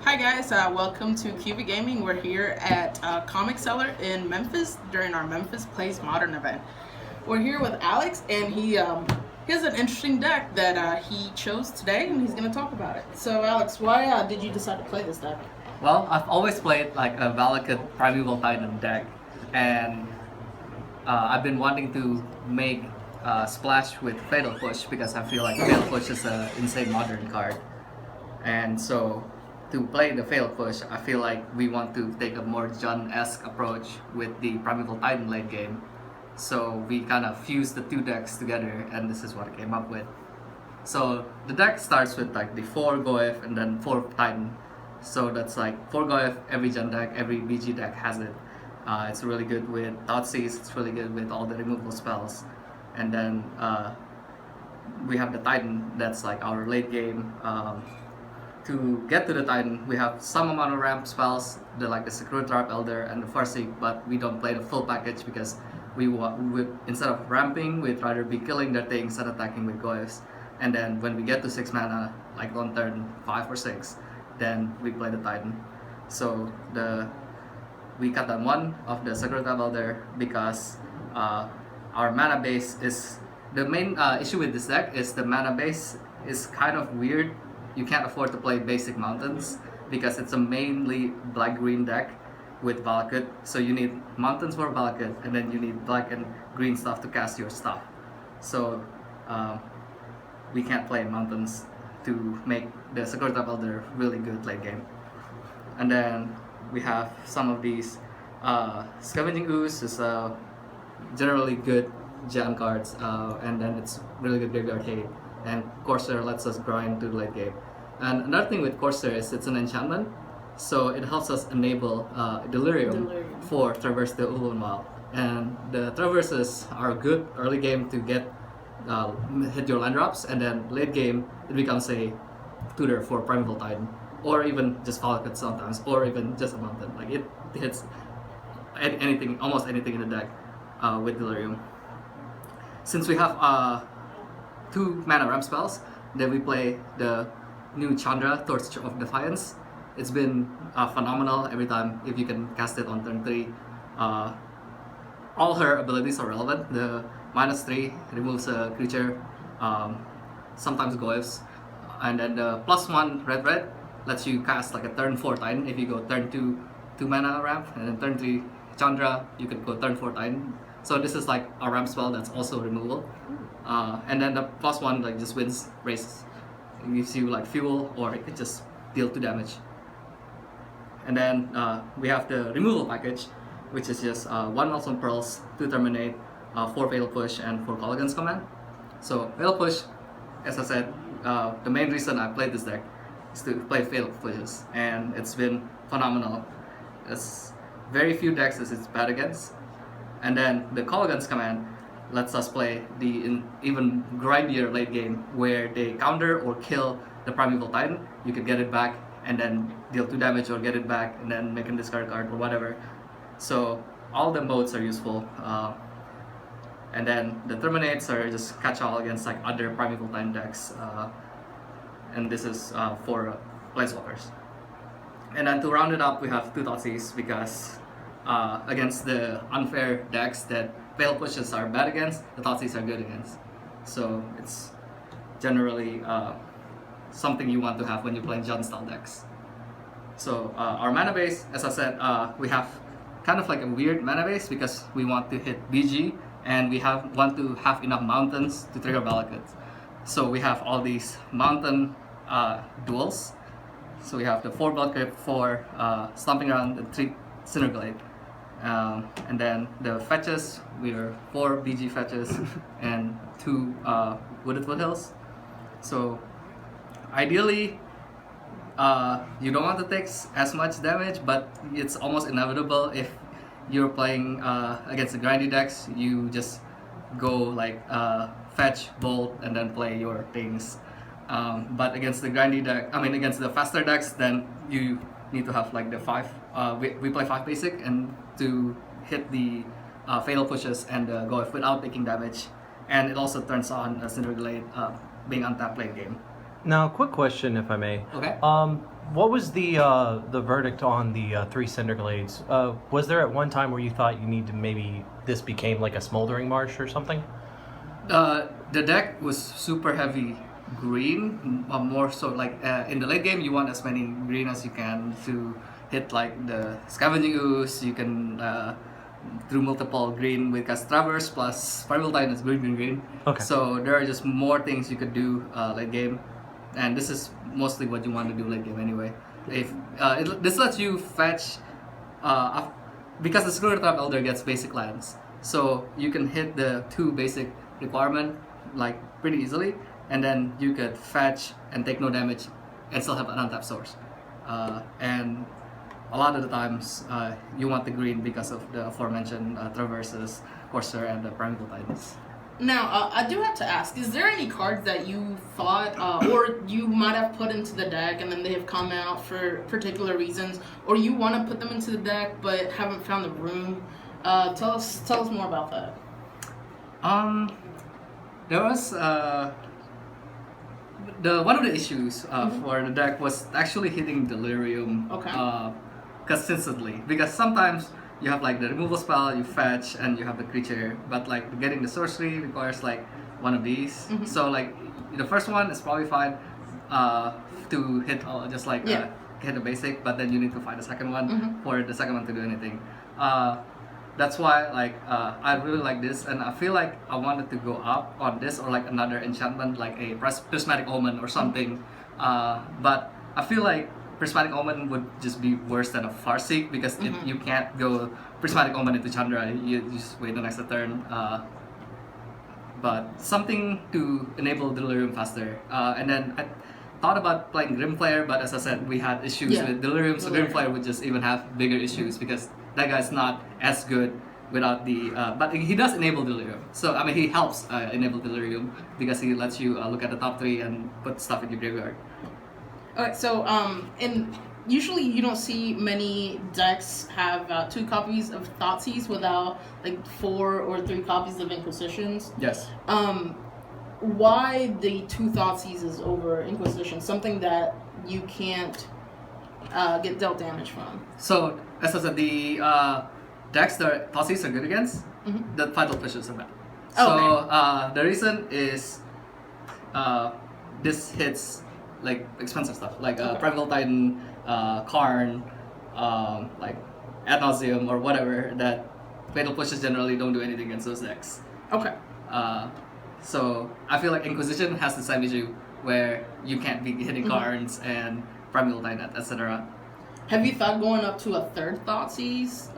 Hi guys, welcome to Cuba Gaming. We're here at Comic Cellar in Memphis during our Memphis Plays Modern event. We're here with Alex, and he has an interesting deck that he chose today, and he's going to talk about it. So, Alex, why did you decide to play this deck? Well, I've always played like a Valakut Primeval Titan deck, and I've been wanting to make Splash with Fatal Push because I feel like Fatal Push is an insane modern card. And so, to play the Fatal Push, I feel like we want to take a more Jun-esque approach with the Primeval Titan late game. So, we kind of fused the two decks together, and this is what I came up with. So, the deck starts with like the 4 Goef and then 4 Titan. So that's like 4 Goef, every Jun deck, every BG deck has it. It's really good with Thoughtseize, it's really good with all the removal spells. And then we have the Titan, that's like our late game. To get to the Titan, we have some amount of ramp spells, like the Secure Trap Elder and the Farseek, but we don't play the full package because we instead of ramping, we'd rather be killing their things and attacking with Goefs. And then when we get to 6 mana, like on turn 5 or 6, then we play the Titan. So we cut down one of the Secret Level there because our mana base is the main issue with this deck is the mana base is kind of weird. You can't afford to play basic mountains because it's a mainly black-green deck with Valakut. So you need mountains for Valakut, and then you need black and green stuff to cast your stuff. So we can't play mountains to make the Secret Elder really good late game. And then we have some of these Scavenging Ooze is generally good jam cards, and then it's really good graveyard hate. And Corsair lets us grind to the late game. And another thing with Corsair is it's an enchantment, so it helps us enable Delirium for Traverse the Ulvenwald. And the Traverses are good early game to get hit your land drops, and then late game it becomes a tutor for Primeval Titan, or even just Valakut sometimes, or even just a mountain. Like it hits anything, almost anything in the deck with Delirium. Since we have 2 mana ramp spells, then we play the new Chandra, Torch of Defiance. It's been phenomenal every time if you can cast it on turn 3. All her abilities are relevant. The -3 removes a creature, sometimes Goefs, and then the +1 red lets you cast like a turn 4 Titan. If you go turn 2 mana ramp, and then turn 3 Chandra, you can go turn 4 Titan. So this is like a ramp spell that's also removal. And then the +1 like just wins races. It gives you like fuel, or it could just deal 2 damage. And then we have the removal package, which is just 1 Meltstone Pearls, 2 Terminate, 4 Fatal Push, and 4 Call Against Command. So Fatal Push, as I said, the main reason I played this deck is to play Fatal Pushes, and it's been phenomenal. It's very few decks that it's bad against. And then the Call Against Command lets us play the even grindier late game where they counter or kill the Primeval Titan. You can get it back and then deal 2 damage, or get it back and then make a discard card or whatever. So all the modes are useful. And then the Terminates are just catch-all against like other Primeval Titan decks. And this is for Planeswalkers. And then to round it up, we have 2 Thoughtseize because against the unfair decks that Fatal Pushes are bad against, the Thoughtseize are good against. So it's generally something you want to have when you're playing Jun style decks. So our mana base, as I said, we have kind of like a weird mana base because we want to hit BG, and we want to have enough mountains to trigger Valakut. So we have all these mountain duels. So we have the 4 Blood Crypt, 4 Stomping Ground, and 3 Cinerglade. And then the fetches, we are 4 BG fetches and 2 Wooded Foothills. So ideally, you don't want to take as much damage, but it's almost inevitable if you're playing against the grindy decks. You just go like fetch, bolt, and then play your things. But against the grindy deck, against the faster decks, then you need to have like the 5. We play 5 basic and to hit the Fatal Pushes and go without taking damage. And it also turns on a Cinder Glade being untapped late game. Now, quick question, if I may. Okay. what was the verdict on the 3 Cinderglades? Was there at one time where you thought you need to maybe this became like a Smoldering Marsh or something? The deck was super heavy green, more so like in the late game you want as many green as you can to hit like the Scavenging Ooze. You can do multiple green with Cast Traverse plus Primeval Titan is green, green, green. Okay. So there are just more things you could do late game, and this is mostly what you want to do late game anyway. If this lets you fetch, because the Screw Trap Elder gets basic lands, so you can hit the 2 basic requirement like pretty easily, and then you could fetch and take no damage and still have an untapped source. And a lot of the times you want the green because of the aforementioned Traverses, Courser, and the Primeval Titans. Now, I do have to ask, is there any cards that you thought, or you might have put into the deck and then they have come out for particular reasons, or you want to put them into the deck but haven't found the room? Tell us more about that. There was one of the issues for the deck was actually hitting Delirium consistently, because sometimes you have like the removal spell, you fetch, and you have the creature, but like getting the sorcery requires like one of these. So like the first one is probably fine to hit just like hit the basic, but then you need to find the second one for the second one to do anything. That's why like I really like this, and I feel like I wanted to go up on this or like another enchantment like a Prismatic Omen or something, but I feel like Prismatic Omen would just be worse than a Farseek, because you can't go Prismatic Omen into Chandra, you just wait the next turn. But something to enable Delirium faster. And then I thought about playing Grimflayer, but as I said, we had issues with Delirium, so Grimflayer would just even have bigger issues because that guy's not as good without the... but he does enable Delirium. So, I mean, he helps enable Delirium because he lets you look at the top 3 and put stuff in your graveyard. Alright, so, and usually you don't see many decks have 2 copies of Thoughtseize without like 4 or 3 copies of Inquisitions. Yes. Why the 2 Thoughtseizes over Inquisition? Something that you can't get dealt damage from. So, as I said, the decks that Thoughtseize are good against, the Fatal Pushes are bad. So, the reason is this hits like expensive stuff like Primeval Titan, Karn, like Ad Nauseam or whatever, that Fatal Pushes generally don't do anything against those decks. Okay. So I feel like Inquisition has the same issue where you can't be hitting Karns and Primeval Titan, etc. Have you thought going up to a 3rd Thoughtseize,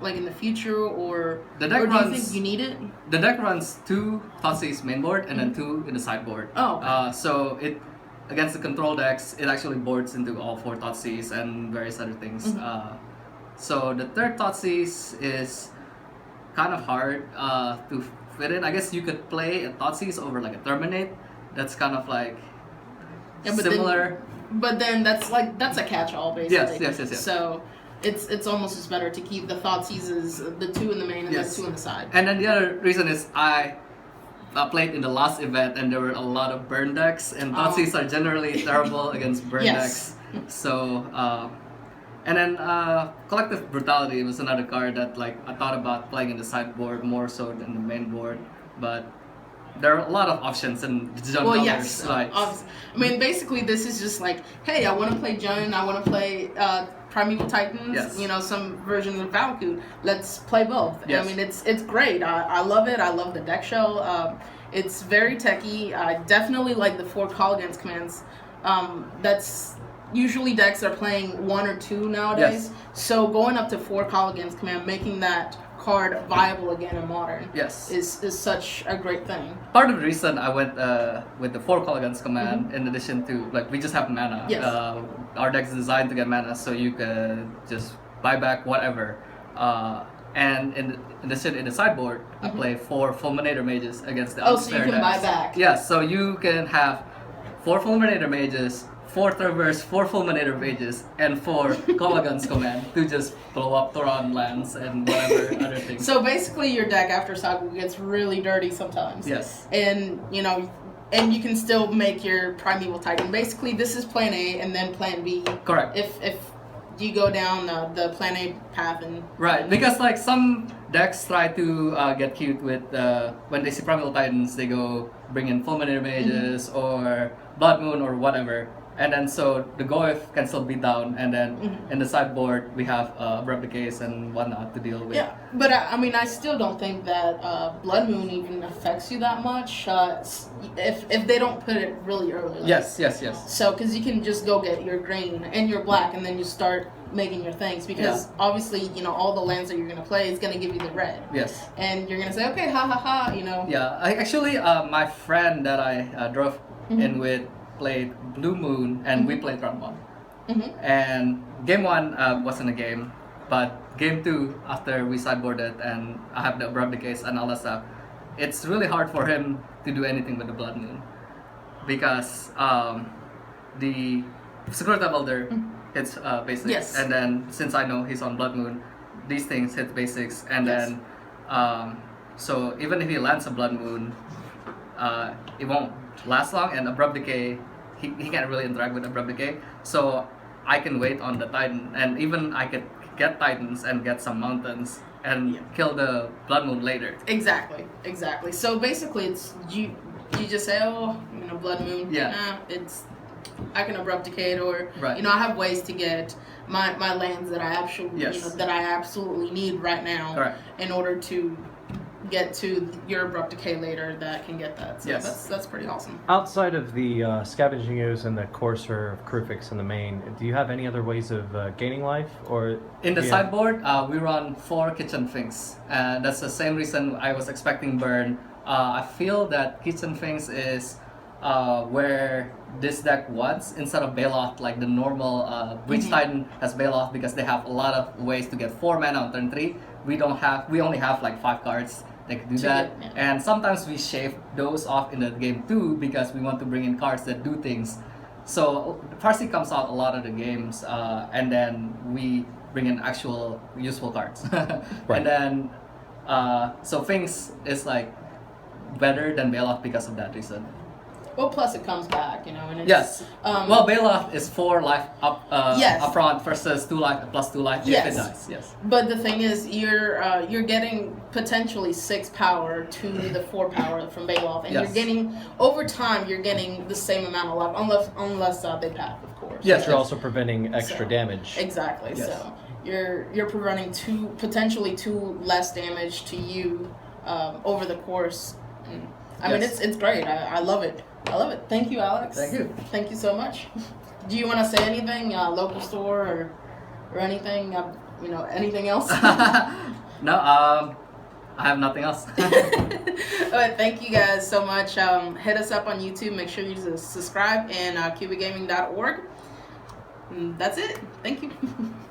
like in the future, or the deck or do runs, you think you need it? The deck runs 2 Thoughtseize mainboard and then 2 in the sideboard. Oh. Okay. So it against the control decks, it actually boards into all 4 Thoughtseize and various other things. So the 3rd Thoughtseize is kind of hard to fit in. I guess you could play a Thoughtseize over like a Terminate. That's kind of like similar. But then that's a catch-all basically. Yes. So it's almost just better to keep the Thoughtseizes, the 2 in the main and the 2 in the side. And then the other reason is I played in the last event and there were a lot of burn decks, and Thoughtseize are generally terrible against burn decks. So and then Collective Brutality was another card that like I thought about playing in the sideboard more so than the main board, but there are a lot of options and Jund Well, colors. yes. I mean, basically, this is just like, hey, I want to play Jund, I want to play Primeval Titans, some version of Valakut. Let's play both. Yes. I mean, it's great. I love it. I love the deck shell. It's very techy. I definitely like the 4 call against commands. That's usually decks are playing 1 or 2 nowadays. So going up to 4 call against command, making that card viable again in Modern is such a great thing. Part of the reason I went with the 4 call against command, in addition to like we just have mana. Our deck is designed to get mana, so you can just buy back whatever. And in addition, in the sideboard, I play 4 Fulminator Mages against the so you can buy back. Yes, so you can have 4 Fulminator Mages, 4 Traverse, 4 Fulminator Mages, and 4 Call Against Command to just blow up Thoron lands and whatever other things. So basically your deck after cycle gets really dirty sometimes. Yes. And, and you can still make your Primeval Titan. Basically, this is plan A, and then plan B. Correct. If you go down the plan A path and Right, because like some decks try to get cute with when they see Primeval Titans, they go bring in Fulminator Mages or Blood Moon or whatever, and then so the Goyf can still be down, and then in the sideboard we have Abrupt Decays and whatnot to deal with. yeah. But I mean, I still don't think that Blood Moon even affects you that much if they don't put it really early. Like, Yes. So, because you can just go get your green and your black, and then you start making your things. Because obviously, all the lands that you're gonna play is gonna give you the red. Yes. And you're gonna say, okay, ha ha ha, Yeah, I actually my friend that I drove in with played Blue Moon, and we played round 1. And game 1 wasn't a game, but game 2 after we sideboarded and I have the Abrupt Decays and all that stuff, it's really hard for him to do anything with the Blood Moon because the Security Builder hits basics, Yes. and then since I know he's on Blood Moon, these things hit basics, and Yes. then so even if he lands a Blood Moon, it won't last long, and Abrupt Decay, he can't really interact with Abrupt Decay, so I can wait on the Titan, and even I could get Titans and get some mountains and kill the Blood Moon later. Exactly. So basically, it's you just say, oh, Blood Moon. Yeah. It's I can Abrupt Decay, or Right. I have ways to get my lands that I actually that I absolutely need right now Correct. in order to get to your Abrupt Decay later that can get that. So Yes. that's pretty awesome. Outside of the scavenging ooze and the courser of Krufix in the main, do you have any other ways of gaining life? Or In the do you- sideboard, we run 4 Kitchen Finks, and that's the same reason I was expecting burn. I feel that Kitchen Finks is where this deck wants instead of Bailoff, like the normal Breach Titan has Bailoff because they have a lot of ways to get 4 mana on turn 3. We only have like 5 cards that can do that, and sometimes we shave those off in the game too because we want to bring in cards that do things. So Parsi comes out a lot of the games, and then we bring in actual useful cards. And then so Finks is like better than Bailoff because of that reason. Well, plus it comes back, and it's, Yes. Well, Bailoff is 4 life Yes. up front versus 2 life plus 2 life if Yes. it dies. Yes. But the thing is, you're getting potentially 6 power to the 4 power from Bailoff, and Yes. you're getting over time. You're getting the same amount of life, unless they path, of course. Yes. But you're also preventing extra So, damage. Exactly. Yes. So you're preventing potentially 2 less damage to you over the course. And, I mean, Yes. it's great. I love it. Thank you, Alex. Thank you. Thank you so much. Do you want to say anything, local store or anything? Anything else? No, I have nothing else. All right, thank you guys so much. Hit us up on YouTube. Make sure you subscribe and cubicgaming.org. That's it. Thank you.